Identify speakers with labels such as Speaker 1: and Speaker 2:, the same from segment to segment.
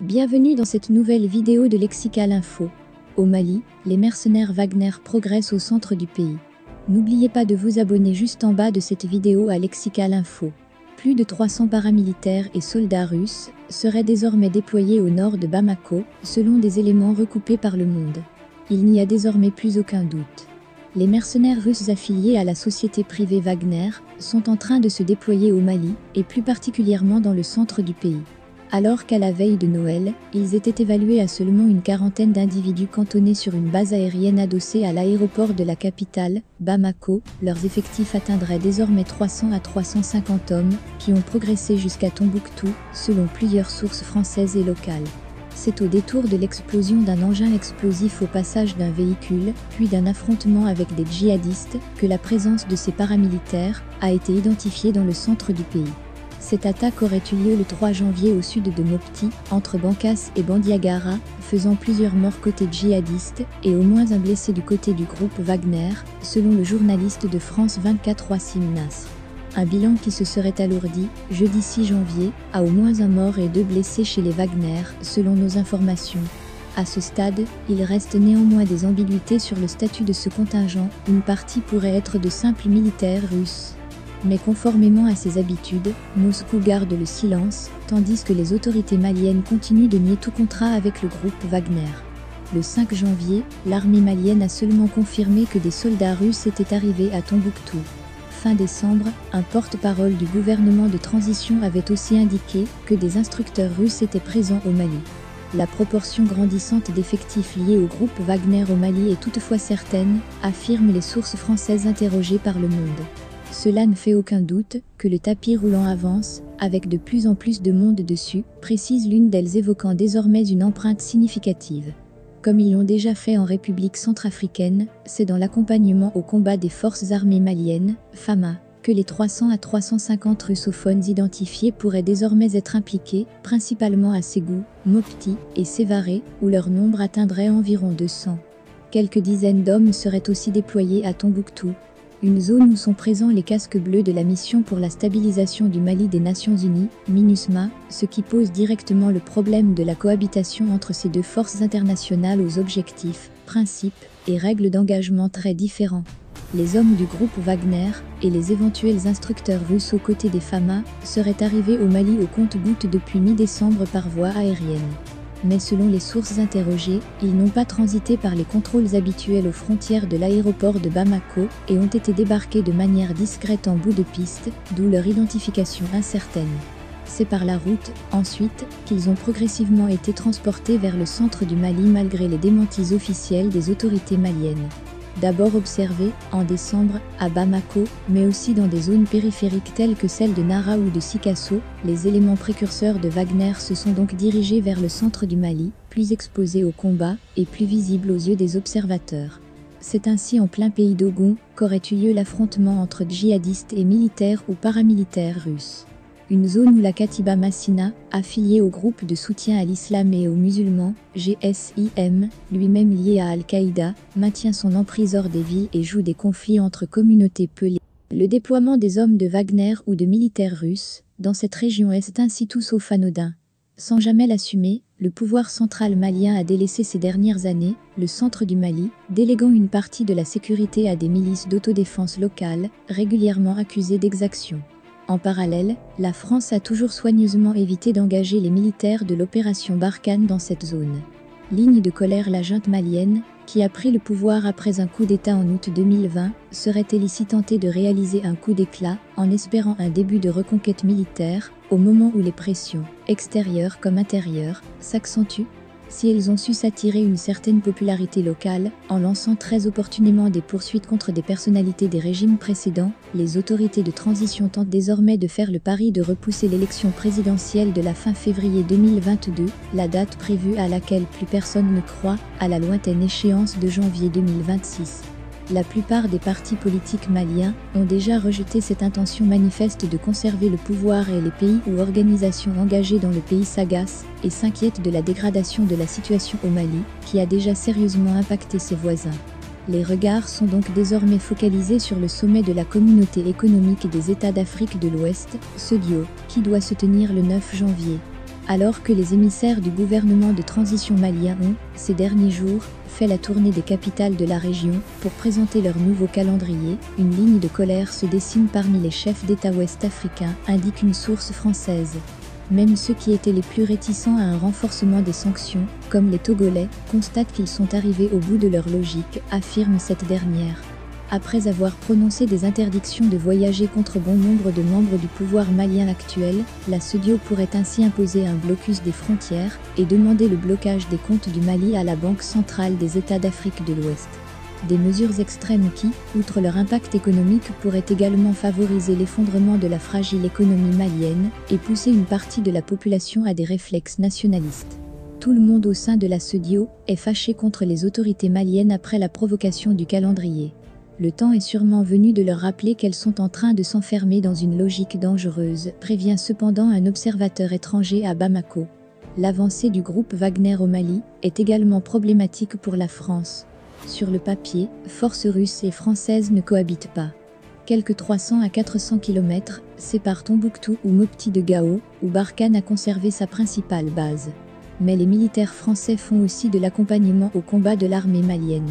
Speaker 1: Bienvenue dans cette nouvelle vidéo de Lexical Info. Au Mali, les mercenaires Wagner progressent au centre du pays. N'oubliez pas de vous abonner juste en bas de cette vidéo à Lexical Info. Plus de 300 paramilitaires et soldats russes seraient désormais déployés au nord de Bamako, selon des éléments recoupés par Le Monde. Il n'y a désormais plus aucun doute. Les mercenaires russes affiliés à la société privée Wagner sont en train de se déployer au Mali, et plus particulièrement dans le centre du pays. Alors qu'à la veille de Noël, ils étaient évalués à seulement une quarantaine d'individus cantonnés sur une base aérienne adossée à l'aéroport de la capitale, Bamako, leurs effectifs atteindraient désormais 300 à 350 hommes, qui ont progressé jusqu'à Tombouctou, selon plusieurs sources françaises et locales. C'est au détour de l'explosion d'un engin explosif au passage d'un véhicule, puis d'un affrontement avec des djihadistes, que la présence de ces paramilitaires a été identifiée dans le centre du pays. Cette attaque aurait eu lieu le 3 janvier au sud de Mopti, entre Bankas et Bandiagara, faisant plusieurs morts côté djihadiste et au moins un blessé du côté du groupe Wagner, selon le journaliste de France 24 Wassim Nasr. Un bilan qui se serait alourdi, jeudi 6 janvier, à au moins un mort et 2 blessés chez les Wagner, selon nos informations. À ce stade, il reste néanmoins des ambiguïtés sur le statut de ce contingent, une partie pourrait être de simples militaires russes. Mais conformément à ses habitudes, Moscou garde le silence, tandis que les autorités maliennes continuent de nier tout contrat avec le groupe Wagner. Le 5 janvier, l'armée malienne a seulement confirmé que des soldats russes étaient arrivés à Tombouctou. Fin décembre, un porte-parole du gouvernement de transition avait aussi indiqué que des instructeurs russes étaient présents au Mali. La proportion grandissante d'effectifs liés au groupe Wagner au Mali est toutefois certaine, affirment les sources françaises interrogées par Le Monde. Cela ne fait aucun doute que le tapis roulant avance, avec de plus en plus de monde dessus, précise l'une d'elles évoquant désormais une empreinte significative. Comme ils l'ont déjà fait en République centrafricaine, c'est dans l'accompagnement au combat des forces armées maliennes, FAMA, que les 300 à 350 russophones identifiés pourraient désormais être impliqués, principalement à Ségou, Mopti et Sévaré, où leur nombre atteindrait environ 200. Quelques dizaines d'hommes seraient aussi déployés à Tombouctou, une zone où sont présents les casques bleus de la mission pour la stabilisation du Mali des Nations Unies, MINUSMA, ce qui pose directement le problème de la cohabitation entre ces deux forces internationales aux objectifs, principes et règles d'engagement très différents. Les hommes du groupe Wagner et les éventuels instructeurs russes aux côtés des FAMA seraient arrivés au Mali au compte-gouttes depuis mi-décembre par voie aérienne. Mais selon les sources interrogées, ils n'ont pas transité par les contrôles habituels aux frontières de l'aéroport de Bamako et ont été débarqués de manière discrète en bout de piste, d'où leur identification incertaine. C'est par la route, ensuite, qu'ils ont progressivement été transportés vers le centre du Mali malgré les démentis officiels des autorités maliennes. D'abord observés, en décembre, à Bamako, mais aussi dans des zones périphériques telles que celles de Nara ou de Sikasso, les éléments précurseurs de Wagner se sont donc dirigés vers le centre du Mali, plus exposés au combat, et plus visibles aux yeux des observateurs. C'est ainsi en plein pays d'Ogun qu'aurait eu lieu l'affrontement entre djihadistes et militaires ou paramilitaires russes. Une zone où la Katiba Massina, affiliée au groupe de soutien à l'islam et aux musulmans, GSIM, lui-même lié à Al-Qaïda, maintient son emprise hors des villes et joue des conflits entre communautés peu liées. Le déploiement des hommes de Wagner ou de militaires russes, dans cette région est ainsi tout sauf anodin. Sans jamais l'assumer, le pouvoir central malien a délaissé ces dernières années le centre du Mali, déléguant une partie de la sécurité à des milices d'autodéfense locales, régulièrement accusées d'exactions. En parallèle, la France a toujours soigneusement évité d'engager les militaires de l'opération Barkhane dans cette zone. Ligne de colère la junte malienne, qui a pris le pouvoir après un coup d'État en août 2020, serait-elle ici tentée de réaliser un coup d'éclat, en espérant un début de reconquête militaire, au moment où les pressions, extérieures comme intérieures, s'accentuent? Si elles ont su s'attirer une certaine popularité locale, en lançant très opportunément des poursuites contre des personnalités des régimes précédents, les autorités de transition tentent désormais de faire le pari de repousser l'élection présidentielle de la fin février 2022, la date prévue à laquelle plus personne ne croit, à la lointaine échéance de janvier 2026. La plupart des partis politiques maliens ont déjà rejeté cette intention manifeste de conserver le pouvoir et les pays ou organisations engagées dans le pays s'agacent et s'inquiètent de la dégradation de la situation au Mali, qui a déjà sérieusement impacté ses voisins. Les regards sont donc désormais focalisés sur le sommet de la Communauté économique des États d'Afrique de l'Ouest, CEDEAO, qui doit se tenir le 9 janvier. Alors que les émissaires du gouvernement de transition malien ont, ces derniers jours, fait la tournée des capitales de la région pour présenter leur nouveau calendrier, une ligne de colère se dessine parmi les chefs d'État ouest-africains, indique une source française. Même ceux qui étaient les plus réticents à un renforcement des sanctions, comme les Togolais, constatent qu'ils sont arrivés au bout de leur logique, affirme cette dernière. Après avoir prononcé des interdictions de voyager contre bon nombre de membres du pouvoir malien actuel, la CEDEAO pourrait ainsi imposer un blocus des frontières et demander le blocage des comptes du Mali à la Banque centrale des États d'Afrique de l'Ouest. Des mesures extrêmes qui, outre leur impact économique, pourraient également favoriser l'effondrement de la fragile économie malienne et pousser une partie de la population à des réflexes nationalistes. Tout le monde au sein de la CEDEAO est fâché contre les autorités maliennes après la provocation du calendrier. Le temps est sûrement venu de leur rappeler qu'elles sont en train de s'enfermer dans une logique dangereuse, prévient cependant un observateur étranger à Bamako. L'avancée du groupe Wagner au Mali est également problématique pour la France. Sur le papier, forces russes et françaises ne cohabitent pas. Quelques 300 à 400 km séparent Tombouctou ou Mopti de Gao, où Barkhane a conservé sa principale base. Mais les militaires français font aussi de l'accompagnement au combat de l'armée malienne.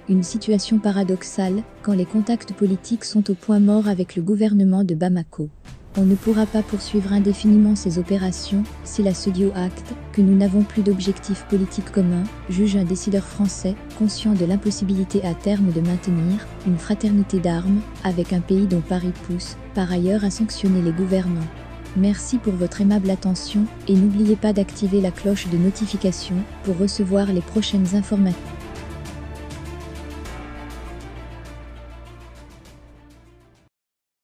Speaker 1: Une situation paradoxale, quand les contacts politiques sont au point mort avec le gouvernement de Bamako. On ne pourra pas poursuivre indéfiniment ces opérations si la CEDEAO acte que nous n'avons plus d'objectifs politiques communs, juge un décideur français, conscient de l'impossibilité à terme de maintenir une fraternité d'armes avec un pays dont Paris pousse, par ailleurs, à sanctionner les gouvernants. Merci pour votre aimable attention et n'oubliez pas d'activer la cloche de notification pour recevoir les prochaines informations.